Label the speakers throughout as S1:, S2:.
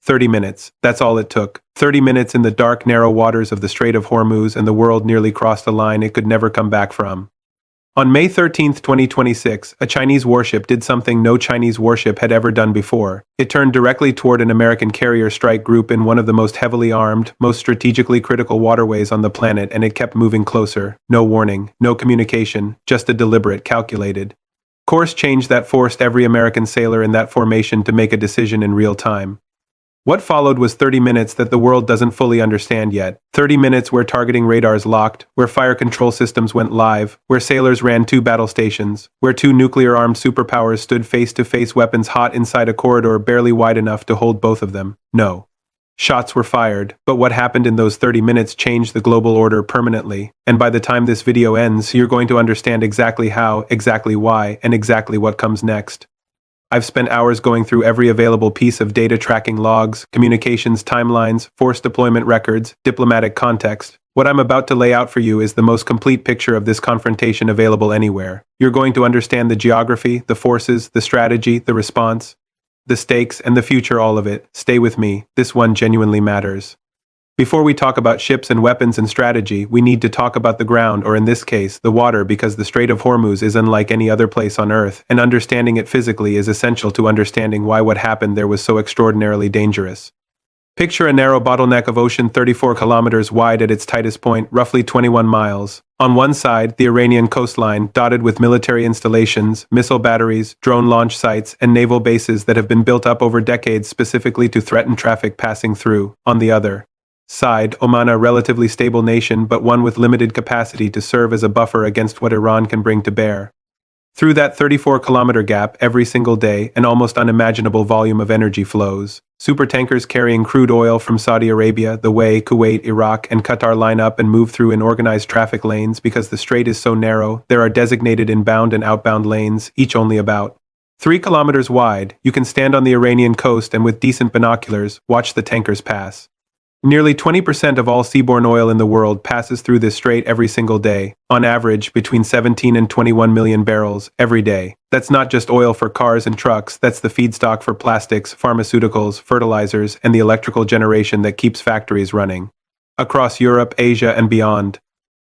S1: 30 minutes. That's all it took. 30 minutes in the dark, narrow waters of the Strait of Hormuz, and the world nearly crossed a line it could never come back from. On May 13, 2026, a Chinese warship did something no Chinese warship had ever done before. It turned directly toward an American carrier strike group in one of the most heavily armed, most strategically critical waterways on the planet, and it kept moving closer. No warning, no communication, just a deliberate, calculated course change that forced every American sailor in that formation to make a decision in real time. What followed was 30 minutes that the world doesn't fully understand yet. 30 minutes where targeting radars locked, where fire control systems went live, where sailors ran 2 battle stations, where 2 nuclear-armed superpowers stood face-to-face, weapons hot inside a corridor barely wide enough to hold both of them. No. Shots were fired, but what happened in those 30 minutes changed the global order permanently, and by the time this video ends, you're going to understand exactly how, exactly why, and exactly what comes next. I've spent hours going through every available piece of data, tracking logs, communications timelines, force deployment records, diplomatic context. What I'm about to lay out for you is the most complete picture of this confrontation available anywhere. You're going to understand the geography, the forces, the strategy, the response, the stakes, and the future, all of it. Stay with me, this one genuinely matters. Before we talk about ships and weapons and strategy, we need to talk about the ground, or in this case, the water, because the Strait of Hormuz is unlike any other place on Earth, and understanding it physically is essential to understanding why what happened there was so extraordinarily dangerous. Picture a narrow bottleneck of ocean 34 kilometers wide at its tightest point, roughly 21 miles. On one side, the Iranian coastline, dotted with military installations, missile batteries, drone launch sites, and naval bases that have been built up over decades specifically to threaten traffic passing through. On the other side, Oman, a relatively stable nation but one with limited capacity to serve as a buffer against what Iran can bring to bear. Through that 34-kilometer gap, every single day, an almost unimaginable volume of energy flows. Supertankers carrying crude oil from Saudi Arabia, the way Kuwait, Iraq, and Qatar line up and move through in organized traffic lanes. Because the strait is so narrow, there are designated inbound and outbound lanes, each only about 3 kilometers wide. You can stand on the Iranian coast and with decent binoculars, watch the tankers pass. Nearly 20% of all seaborne oil in the world passes through this strait every single day, on average between 17 and 21 million barrels every day. That's not just oil for cars and trucks, that's the feedstock for plastics, pharmaceuticals, fertilizers, and the electrical generation that keeps factories running. Across Europe, Asia, and beyond,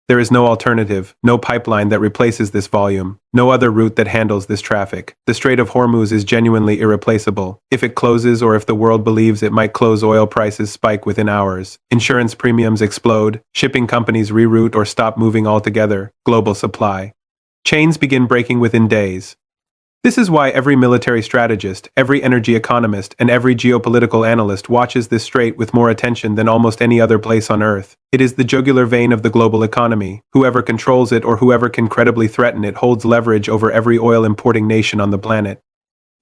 S1: there is no alternative, no pipeline that replaces this volume, no other route that handles this traffic. The Strait of Hormuz is genuinely irreplaceable. If it closes, or if the world believes it might close, oil prices spike within hours. Insurance premiums explode, shipping companies reroute or stop moving altogether, global supply chains begin breaking within days. This is why every military strategist, every energy economist, and every geopolitical analyst watches this strait with more attention than almost any other place on Earth. It is the jugular vein of the global economy. Whoever controls it or whoever can credibly threaten it holds leverage over every oil-importing nation on the planet.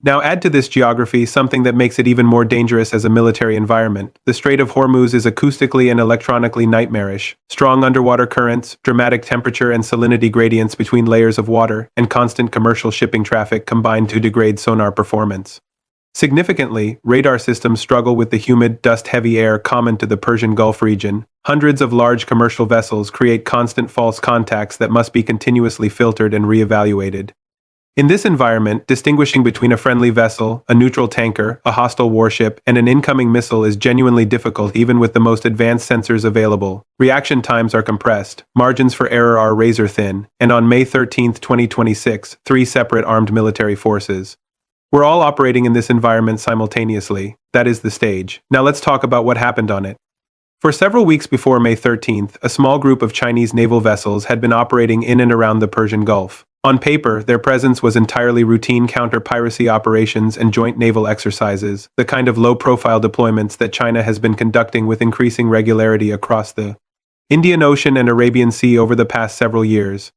S1: Now add to this geography something that makes it even more dangerous as a military environment. The Strait of Hormuz is acoustically and electronically nightmarish. Strong underwater currents, dramatic temperature and salinity gradients between layers of water, and constant commercial shipping traffic combine to degrade sonar performance. Significantly, radar systems struggle with the humid, dust-heavy air common to the Persian Gulf region. Hundreds of large commercial vessels create constant false contacts that must be continuously filtered and re-evaluated. In this environment, distinguishing between a friendly vessel, a neutral tanker, a hostile warship, and an incoming missile is genuinely difficult even with the most advanced sensors available. Reaction times are compressed, margins for error are razor thin, and on May 13, 2026, 3 separate armed military forces were all operating in this environment simultaneously. That is the stage. Now let's talk about what happened on it. For several weeks before May 13th, a small group of Chinese naval vessels had been operating in and around the Persian Gulf. On paper, their presence was entirely routine counter-piracy operations and joint naval exercises, the kind of low-profile deployments that China has been conducting with increasing regularity across the Indian Ocean and Arabian Sea over the past several years.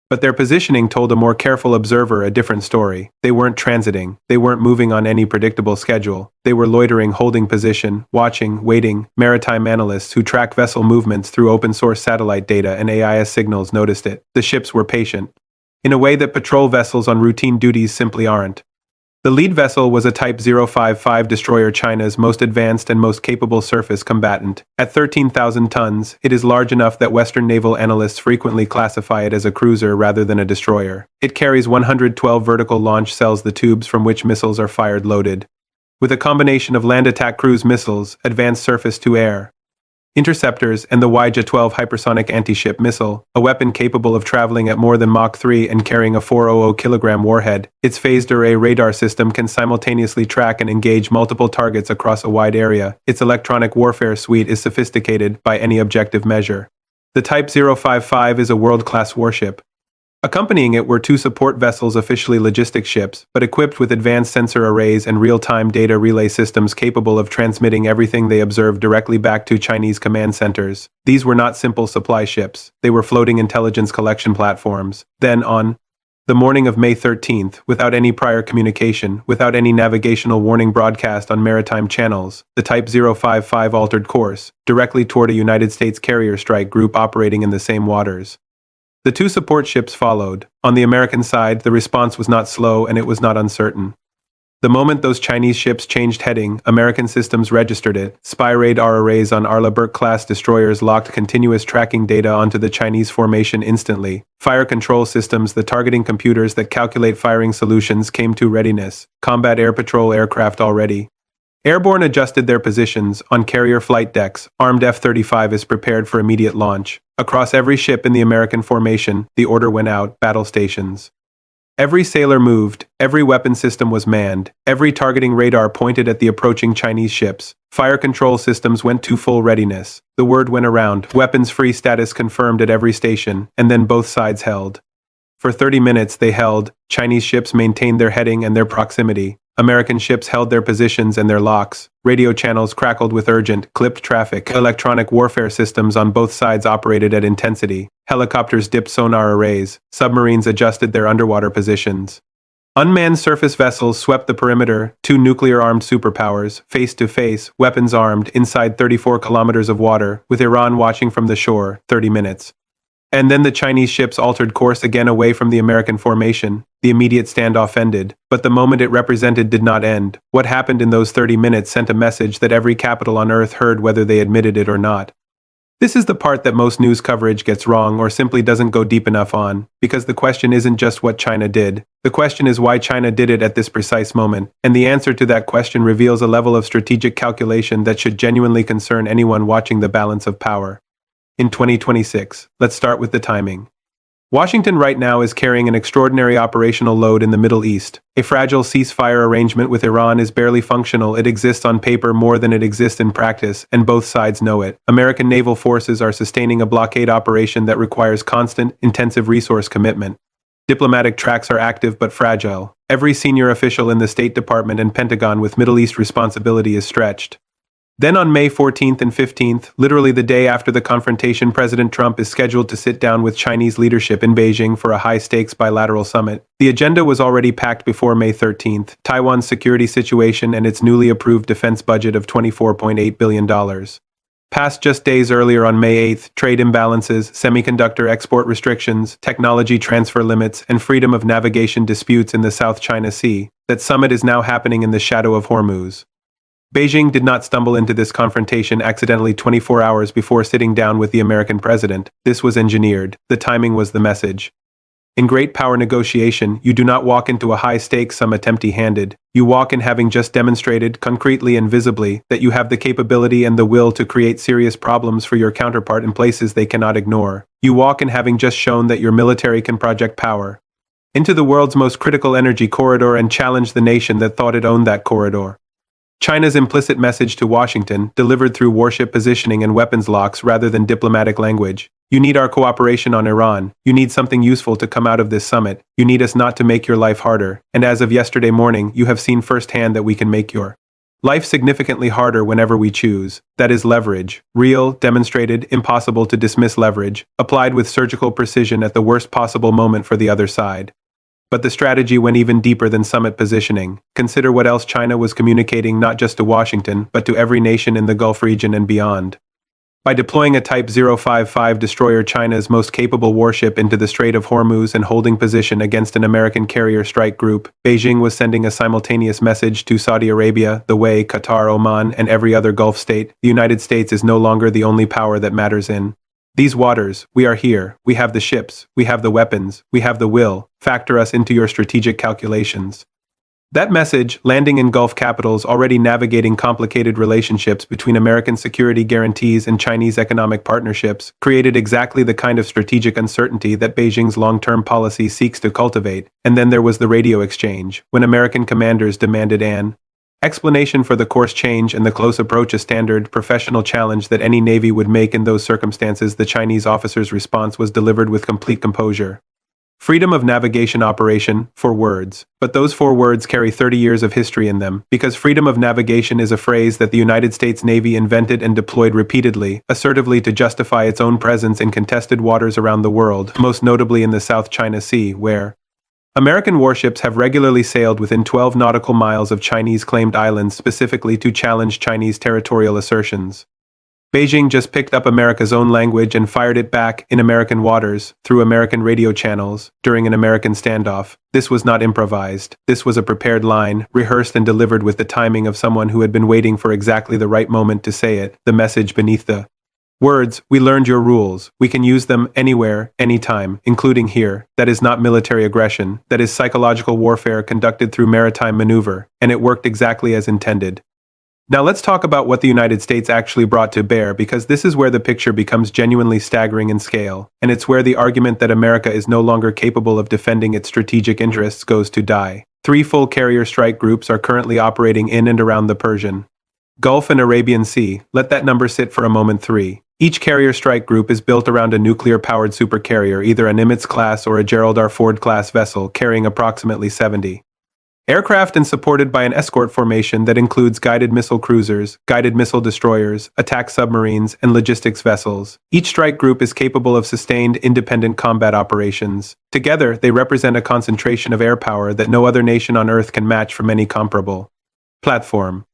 S1: But their positioning told a more careful observer a different story. They weren't transiting, they weren't moving on any predictable schedule, they were loitering, holding position, watching, waiting. Maritime analysts who track vessel movements through open-source satellite data and AIS signals noticed it. The ships were patient, in a way that patrol vessels on routine duties simply aren't. The lead vessel was a Type 055 destroyer, China's most advanced and most capable surface combatant. At 13,000 tons, it is large enough that Western naval analysts frequently classify it as a cruiser rather than a destroyer. It carries 112 vertical launch cells, the tubes from which missiles are fired loaded with a combination of land attack cruise missiles, advanced surface-to-air interceptors, and the YJ-12 hypersonic anti-ship missile, a weapon capable of traveling at more than Mach 3 and carrying a 400-kilogram warhead. Its phased array radar system can simultaneously track and engage multiple targets across a wide area. Its electronic warfare suite is sophisticated by any objective measure. The Type 055 is a world-class warship. Accompanying it were two support vessels, officially logistics ships, but equipped with advanced sensor arrays and real-time data relay systems capable of transmitting everything they observed directly back to Chinese command centers. These were not simple supply ships, they were floating intelligence collection platforms. Then, on the morning of May 13th, without any prior communication, without any navigational warning broadcast on maritime channels, the Type 055 altered course, directly toward a United States carrier strike group operating in the same waters. The two support ships followed. On the American side, the response was not slow and it was not uncertain. The moment those Chinese ships changed heading, American systems registered it. Spy radar arrays on Arleigh Burke-class destroyers locked continuous tracking data onto the Chinese formation instantly. Fire control systems, the targeting computers that calculate firing solutions, came to readiness. Combat air patrol aircraft already. Airborne adjusted their positions. On carrier flight decks, armed F-35 is prepared for immediate launch. Across every ship in the American formation, the order went out: battle stations. Every sailor moved, every weapon system was manned, every targeting radar pointed at the approaching Chinese ships. Fire control systems went to full readiness. The word went around, weapons-free status confirmed at every station, and then both sides held. For 30 minutes they held. Chinese ships maintained their heading and their proximity. American ships held their positions and their locks. Radio channels crackled with urgent, clipped traffic. Electronic warfare systems on both sides operated at intensity. Helicopters dipped sonar arrays. Submarines adjusted their underwater positions. Unmanned surface vessels swept the perimeter. Two nuclear-armed superpowers, face-to-face, weapons-armed, inside 34 kilometers of water, with Iran watching from the shore. 30 minutes. And then the Chinese ships altered course again away from the American formation. The immediate standoff ended, but the moment it represented did not end. What happened in those 30 minutes sent a message that every capital on Earth heard, whether they admitted it or not. This is the part that most news coverage gets wrong or simply doesn't go deep enough on, because the question isn't just what China did. The question is why China did it at this precise moment, and the answer to that question reveals a level of strategic calculation that should genuinely concern anyone watching the balance of power. In 2026, let's start with the timing. Washington right now is carrying an extraordinary operational load in the Middle East. A fragile ceasefire arrangement with Iran is barely functional. It exists on paper more than it exists in practice, and both sides know it. American naval forces are sustaining a blockade operation that requires constant, intensive resource commitment. Diplomatic tracks are active but fragile. Every senior official in the State Department and Pentagon with Middle East responsibility is stretched. Then on May 14th and 15th, literally the day after the confrontation, President Trump is scheduled to sit down with Chinese leadership in Beijing for a high-stakes bilateral summit. The agenda was already packed before May 13th: Taiwan's security situation and its newly approved defense budget of $24.8 billion. Passed just days earlier on May 8th, trade imbalances, semiconductor export restrictions, technology transfer limits, and freedom of navigation disputes in the South China Sea. That summit is now happening in the shadow of Hormuz. Beijing did not stumble into this confrontation accidentally 24 hours before sitting down with the American president. This was engineered. The timing was the message. In great power negotiation, you do not walk into a high-stakes summit empty-handed. You walk in having just demonstrated, concretely and visibly, that you have the capability and the will to create serious problems for your counterpart in places they cannot ignore. You walk in having just shown that your military can project power into the world's most critical energy corridor and challenge the nation that thought it owned that corridor. China's implicit message to Washington, delivered through warship positioning and weapons locks rather than diplomatic language. You need our cooperation on Iran. You need something useful to come out of this summit. You need us not to make your life harder. And as of yesterday morning, you have seen firsthand that we can make your life significantly harder whenever we choose. That is leverage. Real, demonstrated, impossible to dismiss leverage, applied with surgical precision at the worst possible moment for the other side. But the strategy went even deeper than summit positioning. Consider what else China was communicating, not just to Washington, but to every nation in the Gulf region and beyond. By deploying a Type 055 destroyer, China's most capable warship, into the Strait of Hormuz and holding position against an American carrier strike group, Beijing was sending a simultaneous message to Saudi Arabia, the UAE, Qatar, Oman, and every other Gulf state: the United States is no longer the only power that matters in these waters. We are here. We have the ships. We have the weapons. We have the will. Factor us into your strategic calculations. That message, landing in Gulf capitals already navigating complicated relationships between American security guarantees and Chinese economic partnerships, created exactly the kind of strategic uncertainty that Beijing's long-term policy seeks to cultivate. And then there was the radio exchange, when American commanders demanded an explanation for the course change and the close approach, a standard professional challenge that any navy would make in those circumstances. The Chinese officer's response was delivered with complete composure. Freedom of navigation operation, 4 words. But those 4 words carry 30 years of history in them, because freedom of navigation is a phrase that the United States Navy invented and deployed repeatedly, assertively to justify its own presence in contested waters around the world, most notably in the South China Sea, where American warships have regularly sailed within 12 nautical miles of Chinese-claimed islands specifically to challenge Chinese territorial assertions. Beijing just picked up America's own language and fired it back in American waters, through American radio channels, during an American standoff. This was not improvised. This was a prepared line, rehearsed and delivered with the timing of someone who had been waiting for exactly the right moment to say it, the message beneath the words. We learned your rules. We can use them anywhere, anytime, including here. That is not military aggression. That is psychological warfare conducted through maritime maneuver, and it worked exactly as intended. Now let's talk about what the United States actually brought to bear, because this is where the picture becomes genuinely staggering in scale, and it's where the argument that America is no longer capable of defending its strategic interests goes to die. 3 full carrier strike groups are currently operating in and around the Persian Gulf and Arabian Sea. Let that number sit for a moment. 3. Each carrier strike group is built around a nuclear-powered supercarrier, either a Nimitz-class or a Gerald R. Ford-class vessel carrying approximately 70 aircraft and supported by an escort formation that includes guided missile cruisers, guided missile destroyers, attack submarines, and logistics vessels. Each strike group is capable of sustained, independent combat operations. Together, they represent a concentration of air power that no other nation on Earth can match from any comparable platform.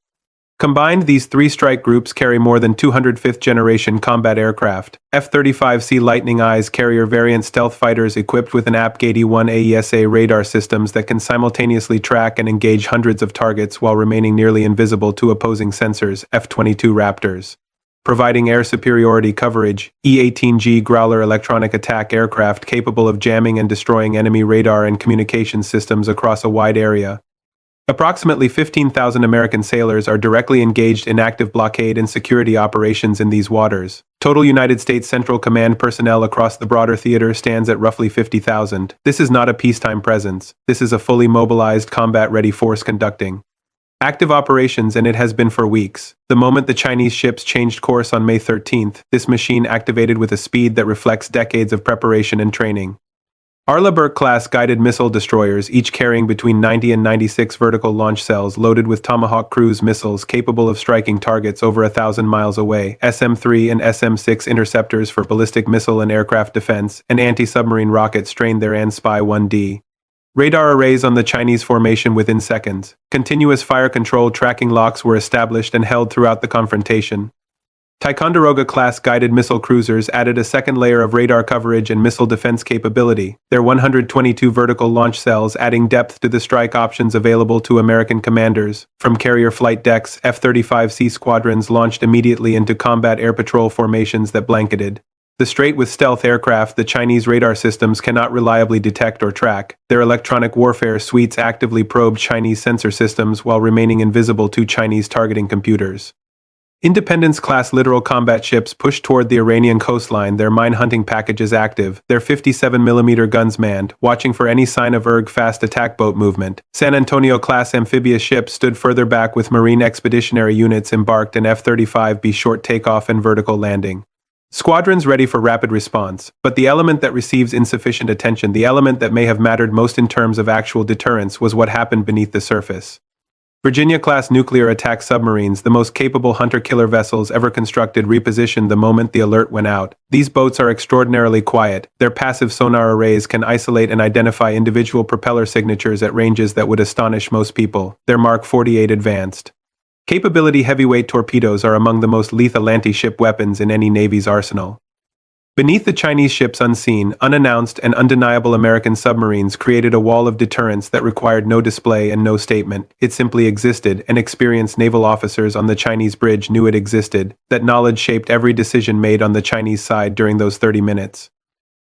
S1: Combined, these 3 strike groups carry more than 200 fifth-generation combat aircraft, F-35C Lightning Eyes carrier variant stealth fighters equipped with an APC-81 AESA radar systems that can simultaneously track and engage hundreds of targets while remaining nearly invisible to opposing sensors, F-22 Raptors. Providing air superiority coverage, E-18G Growler electronic attack aircraft capable of jamming and destroying enemy radar and communication systems across a wide area. Approximately 15,000 American sailors are directly engaged in active blockade and security operations in these waters. Total United States Central Command personnel across the broader theater stands at roughly 50,000. This is not a peacetime presence. This is a fully mobilized, combat-ready force conducting active operations, and it has been for weeks. The moment the Chinese ships changed course on May 13th, this machine activated with a speed that reflects decades of preparation and training. Arleigh-Burke-class guided missile destroyers, each carrying between 90 and 96 vertical launch cells loaded with Tomahawk cruise missiles capable of striking targets over 1,000 miles away, SM-3 and SM-6 interceptors for ballistic missile and aircraft defense, and anti-submarine rockets trained there, and Spy-1D. Radar arrays on the Chinese formation within seconds. Continuous fire control tracking locks were established and held throughout the confrontation. Ticonderoga-class guided missile cruisers added a second layer of radar coverage and missile defense capability, their 122 vertical launch cells adding depth to the strike options available to American commanders. From carrier flight decks, F-35C squadrons launched immediately into combat air patrol formations that blanketed the strait with stealth aircraft the Chinese radar systems cannot reliably detect or track. Their electronic warfare suites actively probed Chinese sensor systems while remaining invisible to Chinese targeting computers. Independence-class littoral combat ships pushed toward the Iranian coastline, their mine-hunting packages active, their 57mm guns manned, watching for any sign of fast attack boat movement. San Antonio-class amphibious ships stood further back with Marine Expeditionary Units embarked, and F-35B short takeoff and vertical landing squadrons ready for rapid response. But the element that receives insufficient attention, the element that may have mattered most in terms of actual deterrence, was what happened beneath the surface. Virginia-class nuclear attack submarines, the most capable hunter-killer vessels ever constructed, repositioned the moment the alert went out. These boats are extraordinarily quiet. Their passive sonar arrays can isolate and identify individual propeller signatures at ranges that would astonish most people. Their Mark 48 advanced capability heavyweight torpedoes are among the most lethal anti-ship weapons in any Navy's arsenal. Beneath the Chinese ships, unseen, unannounced, and undeniable American submarines created a wall of deterrence that required no display and no statement. It simply existed, and experienced naval officers on the Chinese bridge knew it existed. That knowledge shaped every decision made on the Chinese side during those 30 minutes.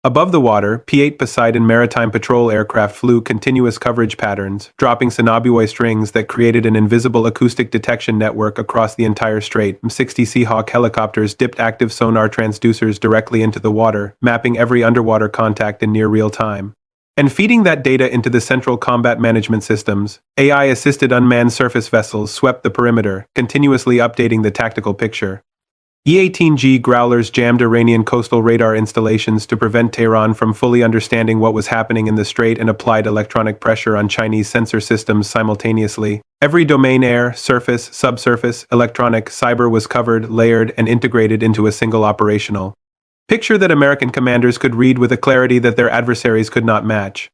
S1: Above the water, P-8 Poseidon maritime patrol aircraft flew continuous coverage patterns, dropping tsunami strings that created an invisible acoustic detection network across the entire strait. 60 Seahawk helicopters dipped active sonar transducers directly into the water, mapping every underwater contact in near real time. And feeding that data into the central combat management systems, AI-assisted unmanned surface vessels swept the perimeter, continuously updating the tactical picture. E-18G Growlers jammed Iranian coastal radar installations to prevent Tehran from fully understanding what was happening in the strait and applied electronic pressure on Chinese sensor systems simultaneously. Every domain air, surface, subsurface, electronic, cyber was covered, layered, and integrated into a single operational picture that American commanders could read with a clarity that their adversaries could not match.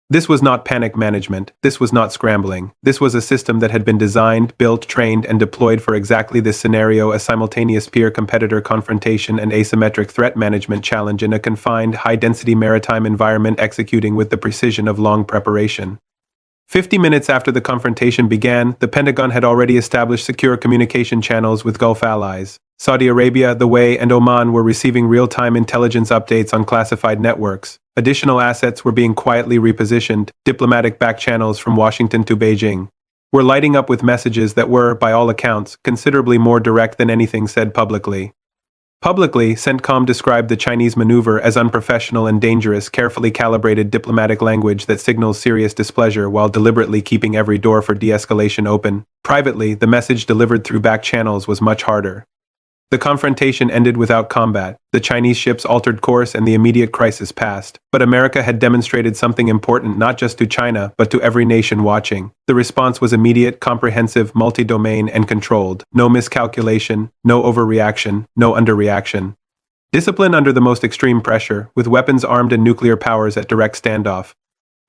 S1: This was not panic management, this was not scrambling, this was a system that had been designed, built, trained, and deployed for exactly this scenario: a simultaneous peer-competitor confrontation and asymmetric threat management challenge in a confined, high-density maritime environment, executing with the precision of long preparation. 50 minutes after the confrontation began, the Pentagon had already established secure communication channels with Gulf allies. Saudi Arabia, the UAE, and Oman were receiving real-time intelligence updates on classified networks. Additional assets were being quietly repositioned. Diplomatic back channels from Washington to Beijing were lighting up with messages that were, by all accounts, considerably more direct than anything said publicly. Publicly, CENTCOM described the Chinese maneuver as unprofessional and dangerous, carefully calibrated diplomatic language that signals serious displeasure while deliberately keeping every door for de-escalation open. Privately, the message delivered through back channels was much harder. The confrontation ended without combat, the Chinese ships altered course, and the immediate crisis passed. But America had demonstrated something important not just to China, but to every nation watching. The response was immediate, comprehensive, multi-domain, and controlled. No miscalculation, no overreaction, no underreaction. Discipline under the most extreme pressure, with weapons armed and nuclear powers at direct standoff.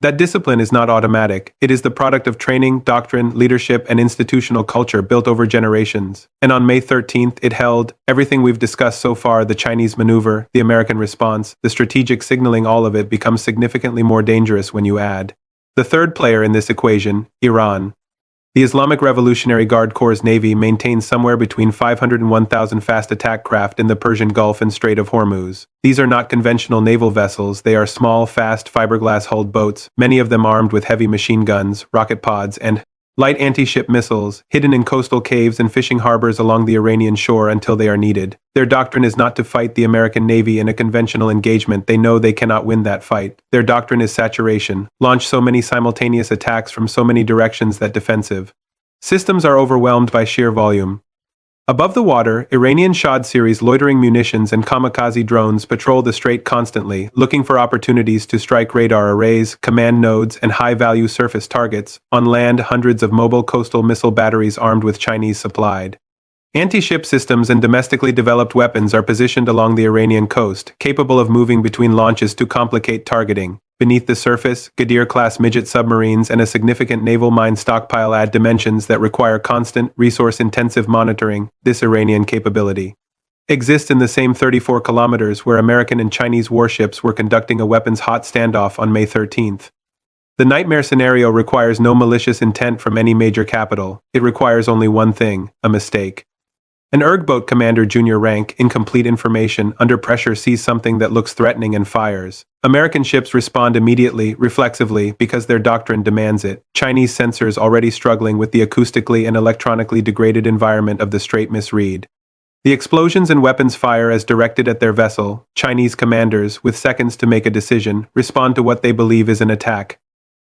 S1: That discipline is not automatic. It is the product of training, doctrine, leadership, and institutional culture built over generations. And on May 13th, it held everything we've discussed so far: the Chinese maneuver, the American response, the strategic signaling. All of it becomes significantly more dangerous when you add the third player in this equation, Iran. The Islamic Revolutionary Guard Corps' navy maintains somewhere between 500 and 1,000 fast attack craft in the Persian Gulf and Strait of Hormuz. These are not conventional naval vessels, they are small, fast, fiberglass-hulled boats, many of them armed with heavy machine guns, rocket pods, and light anti-ship missiles, hidden in coastal caves and fishing harbors along the Iranian shore until they are needed. Their doctrine is not to fight the American Navy in a conventional engagement. They know they cannot win that fight. Their doctrine is saturation. Launch so many simultaneous attacks from so many directions that defensive systems are overwhelmed by sheer volume. Above the water, Iranian Shahd series loitering munitions and kamikaze drones patrol the strait constantly, looking for opportunities to strike radar arrays, command nodes, and high-value surface targets. On land, hundreds of mobile coastal missile batteries armed with Chinese-supplied anti-ship systems and domestically developed weapons are positioned along the Iranian coast, capable of moving between launches to complicate targeting. Beneath the surface, Ghadir-class midget submarines and a significant naval mine stockpile add dimensions that require constant, resource-intensive monitoring. This Iranian capability exists in the same 34 kilometers where American and Chinese warships were conducting a weapons-hot standoff on May 13th. The nightmare scenario requires no malicious intent from any major capital. It requires only one thing: a mistake. An boat commander junior rank, incomplete information, under pressure sees something that looks threatening and fires. American ships respond immediately, reflexively, because their doctrine demands it. Chinese sensors already struggling with the acoustically and electronically degraded environment of the strait misread the explosions and weapons fire as directed at their vessel. Chinese commanders, with seconds to make a decision, respond to what they believe is an attack.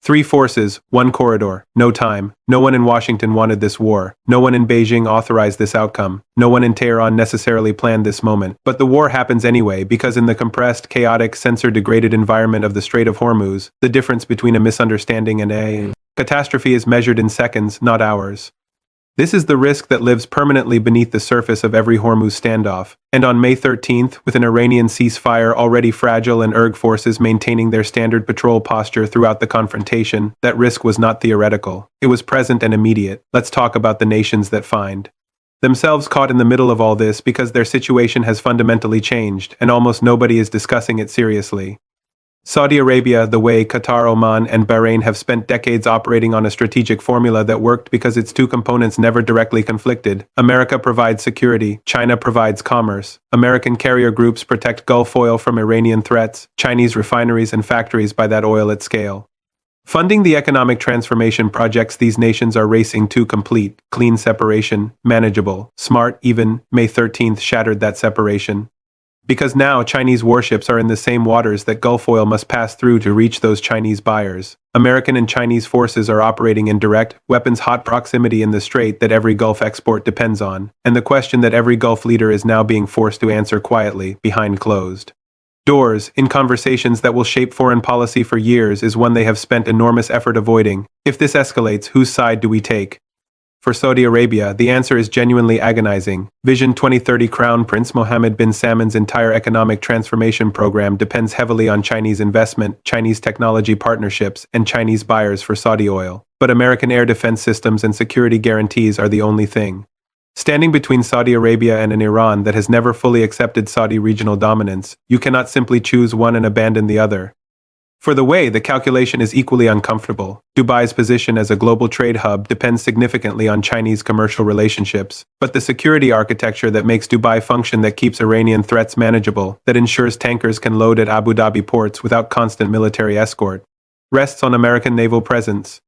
S1: 3 forces, 1 corridor, no time. No one in Washington wanted this war. No one in Beijing authorized this outcome. No one in Tehran necessarily planned this moment. But the war happens anyway because in the compressed, chaotic, censor-degraded environment of the Strait of Hormuz, the difference between a misunderstanding and a catastrophe is measured in seconds, not hours. This is the risk that lives permanently beneath the surface of every Hormuz standoff. And on May 13th, with an Iranian ceasefire already fragile and forces maintaining their standard patrol posture throughout the confrontation, that risk was not theoretical. It was present and immediate. Let's talk about the nations that find themselves caught in the middle of all this because their situation has fundamentally changed, and almost nobody is discussing it seriously. Saudi Arabia, the way Qatar, Oman, and Bahrain have spent decades operating on a strategic formula that worked because its two components never directly conflicted. America provides security, China provides commerce. American carrier groups protect Gulf oil from Iranian threats, Chinese refineries and factories buy that oil at scale. Funding the economic transformation projects these nations are racing to complete, clean separation, manageable, smart, even, May 13th shattered that separation. Because now Chinese warships are in the same waters that Gulf oil must pass through to reach those Chinese buyers. American and Chinese forces are operating in direct, weapons-hot proximity in the strait that every Gulf export depends on, and the question that every Gulf leader is now being forced to answer quietly, behind closed doors, in conversations that will shape foreign policy for years is one they have spent enormous effort avoiding. If this escalates, whose side do we take? For Saudi Arabia, the answer is genuinely agonizing. Vision 2030 Crown Prince Mohammed bin Salman's entire economic transformation program depends heavily on Chinese investment, Chinese technology partnerships, and Chinese buyers for Saudi oil. But American air defense systems and security guarantees are the only thing standing between Saudi Arabia and an Iran that has never fully accepted Saudi regional dominance. You cannot simply choose one and abandon the other. For the way, the calculation is equally uncomfortable. Dubai's position as a global trade hub depends significantly on Chinese commercial relationships, but the security architecture that makes Dubai function, that keeps Iranian threats manageable, that ensures tankers can load at Abu Dhabi ports without constant military escort, rests on American naval presence.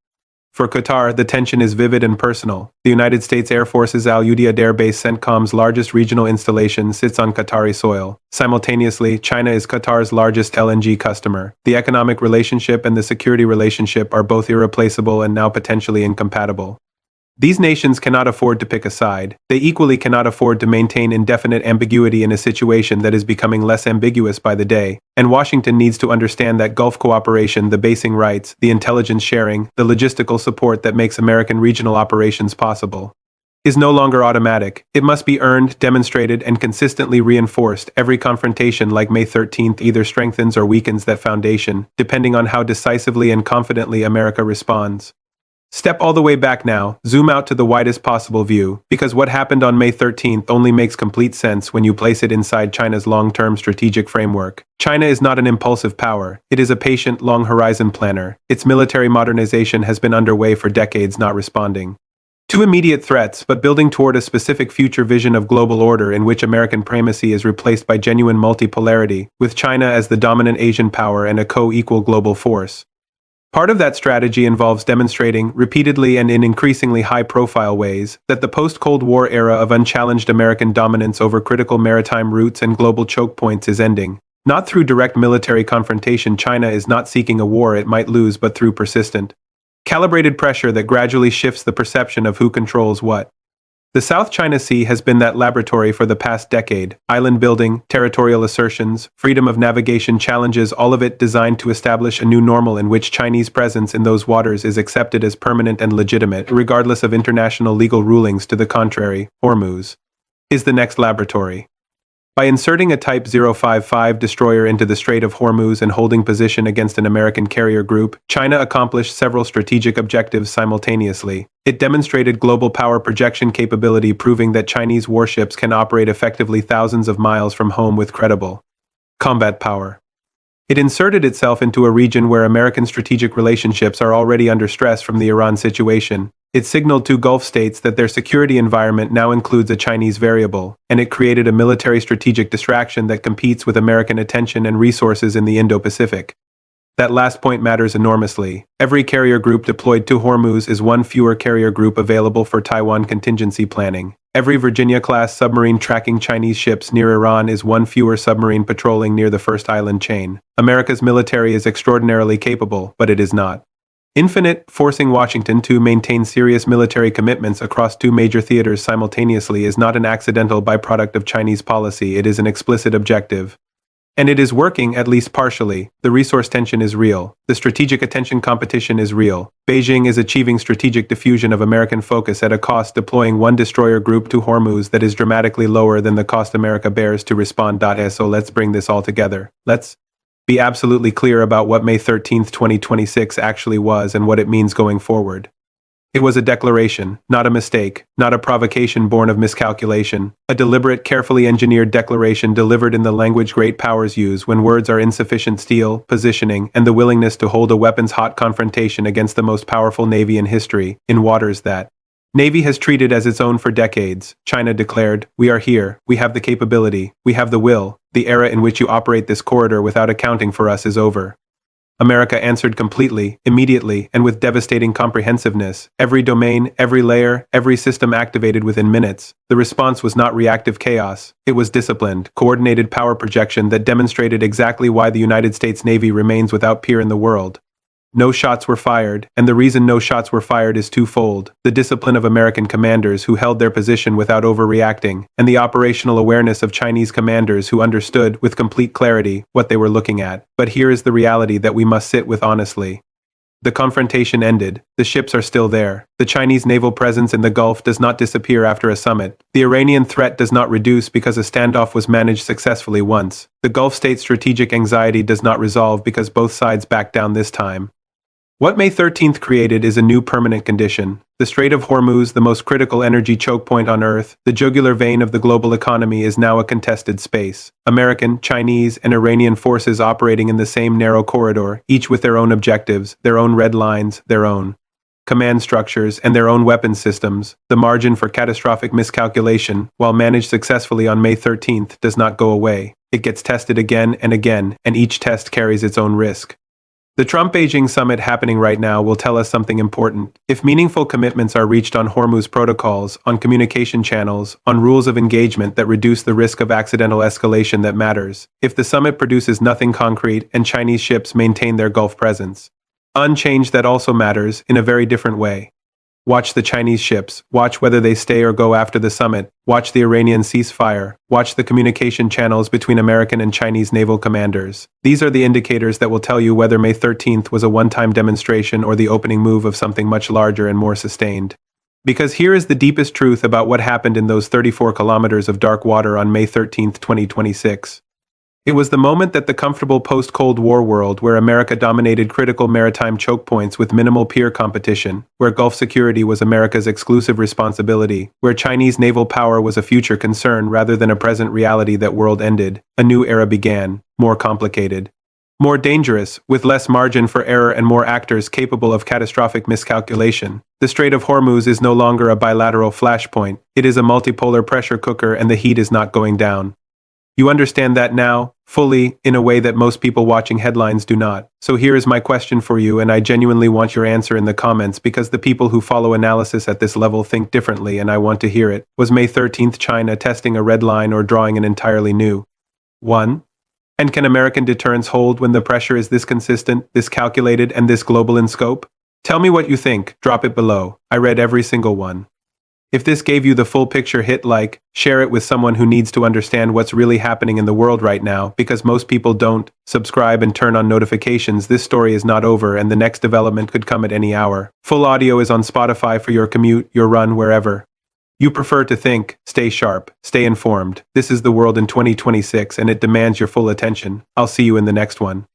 S1: For Qatar, the tension is vivid and personal. The United States Air Force's Al Udeid Air Base, CENTCOM's largest regional installation, sits on Qatari soil. Simultaneously, China is Qatar's largest LNG customer. The economic relationship and the security relationship are both irreplaceable and now potentially incompatible. These nations cannot afford to pick a side. They equally cannot afford to maintain indefinite ambiguity in a situation that is becoming less ambiguous by the day, and Washington needs to understand that Gulf cooperation, the basing rights, the intelligence sharing, the logistical support that makes American regional operations possible, is no longer automatic. It must be earned, demonstrated, and consistently reinforced. Every confrontation like May 13th either strengthens or weakens that foundation, depending on how decisively and confidently America responds. Step all the way back now, zoom out to the widest possible view, because what happened on May 13th only makes complete sense when you place it inside China's long-term strategic framework. China is not an impulsive power, it is a patient, long-horizon planner. Its military modernization has been underway for decades, not responding to immediate threats, but building toward a specific future vision of global order in which American primacy is replaced by genuine multipolarity, with China as the dominant Asian power and a co-equal global force. Part of that strategy involves demonstrating, repeatedly and in increasingly high-profile ways, that the post-Cold War era of unchallenged American dominance over critical maritime routes and global choke points is ending. Not through direct military confrontation. China is not seeking a war it might lose, but through persistent, calibrated pressure that gradually shifts the perception of who controls what. The South China Sea has been that laboratory for the past decade. Island building, territorial assertions, freedom of navigation challenges, all of it designed to establish a new normal in which Chinese presence in those waters is accepted as permanent and legitimate, regardless of international legal rulings to the contrary. Hormuz is the next laboratory. By inserting a Type 055 destroyer into the Strait of Hormuz and holding position against an American carrier group, China accomplished several strategic objectives simultaneously. It demonstrated global power projection capability, proving that Chinese warships can operate effectively thousands of miles from home with credible combat power. It inserted itself into a region where American strategic relationships are already under stress from the Iran situation. It signaled to Gulf states that their security environment now includes a Chinese variable, and it created a military strategic distraction that competes with American attention and resources in the Indo-Pacific. That last point matters enormously. Every carrier group deployed to Hormuz is one fewer carrier group available for Taiwan contingency planning. Every Virginia-class submarine tracking Chinese ships near Iran is one fewer submarine patrolling near the first island chain. America's military is extraordinarily capable, but it is not infinite. Forcing Washington to maintain serious military commitments across two major theaters simultaneously is not an accidental byproduct of Chinese policy, it is an explicit objective. And it is working, at least partially. The resource tension is real. The strategic attention competition is real. Beijing is achieving strategic diffusion of American focus at a cost, deploying one destroyer group to Hormuz that is dramatically lower than the cost America bears to respond. So let's bring this all together. Let's be absolutely clear about what May 13, 2026 actually was and what it means going forward. It was a declaration, not a mistake, not a provocation born of miscalculation, a deliberate, carefully engineered declaration delivered in the language great powers use when words are insufficient: steel, positioning, and the willingness to hold a weapons-hot confrontation against the most powerful navy in history, in waters that Navy has treated as its own for decades. China declared, "We are here, we have the capability, we have the will, the era in which you operate this corridor without accounting for us is over." America answered completely, immediately, and with devastating comprehensiveness. Every domain, every layer, every system activated within minutes. The response was not reactive chaos. It was disciplined, coordinated power projection that demonstrated exactly why the United States Navy remains without peer in the world. No shots were fired, and the reason no shots were fired is twofold: the discipline of American commanders who held their position without overreacting, and the operational awareness of Chinese commanders who understood, with complete clarity, what they were looking at. But here is the reality that we must sit with honestly. The confrontation ended. The ships are still there. The Chinese naval presence in the Gulf does not disappear after a summit. The Iranian threat does not reduce because a standoff was managed successfully once. The Gulf state's strategic anxiety does not resolve because both sides back down this time. What May 13th created is a new permanent condition. The Strait of Hormuz, the most critical energy choke point on Earth, the jugular vein of the global economy, is now a contested space. American, Chinese, and Iranian forces operating in the same narrow corridor, each with their own objectives, their own red lines, their own command structures, and their own weapons systems. The margin for catastrophic miscalculation, while managed successfully on May 13th, does not go away. It gets tested again, and each test carries its own risk. The Trump-Beijing summit happening right now will tell us something important. If meaningful commitments are reached on Hormuz protocols, on communication channels, on rules of engagement that reduce the risk of accidental escalation, that matters. If the summit produces nothing concrete and Chinese ships maintain their Gulf presence unchanged, that also matters, in a very different way. Watch the Chinese ships, watch whether they stay or go after the summit, watch the Iranian ceasefire, watch the communication channels between American and Chinese naval commanders. These are the indicators that will tell you whether May 13th was a one-time demonstration or the opening move of something much larger and more sustained. Because here is the deepest truth about what happened in those 34 kilometers of dark water on May 13th, 2026. It was the moment that the comfortable post-Cold War world where America dominated critical maritime choke points with minimal peer competition, where Gulf security was America's exclusive responsibility, where Chinese naval power was a future concern rather than a present reality, that world ended. A new era began, more complicated, more dangerous, with less margin for error and more actors capable of catastrophic miscalculation. The Strait of Hormuz is no longer a bilateral flashpoint. It is a multipolar pressure cooker, and the heat is not going down. You understand that now, fully, in a way that most people watching headlines do not. So here is my question for you, and I genuinely want your answer in the comments, because the people who follow analysis at this level think differently, and I want to hear it. Was May 13th China testing a red line or drawing an entirely new one? And can American deterrence hold when the pressure is this consistent, this calculated, and this global in scope? Tell me what you think, drop it below. I read every single one. If this gave you the full picture, hit like, share it with someone who needs to understand what's really happening in the world right now, because most people don't. Subscribe and turn on notifications. This story is not over, and the next development could come at any hour. Full audio is on Spotify for your commute, your run, wherever you prefer to think. Stay sharp, stay informed. This is the world in 2026, and it demands your full attention. I'll see you in the next one.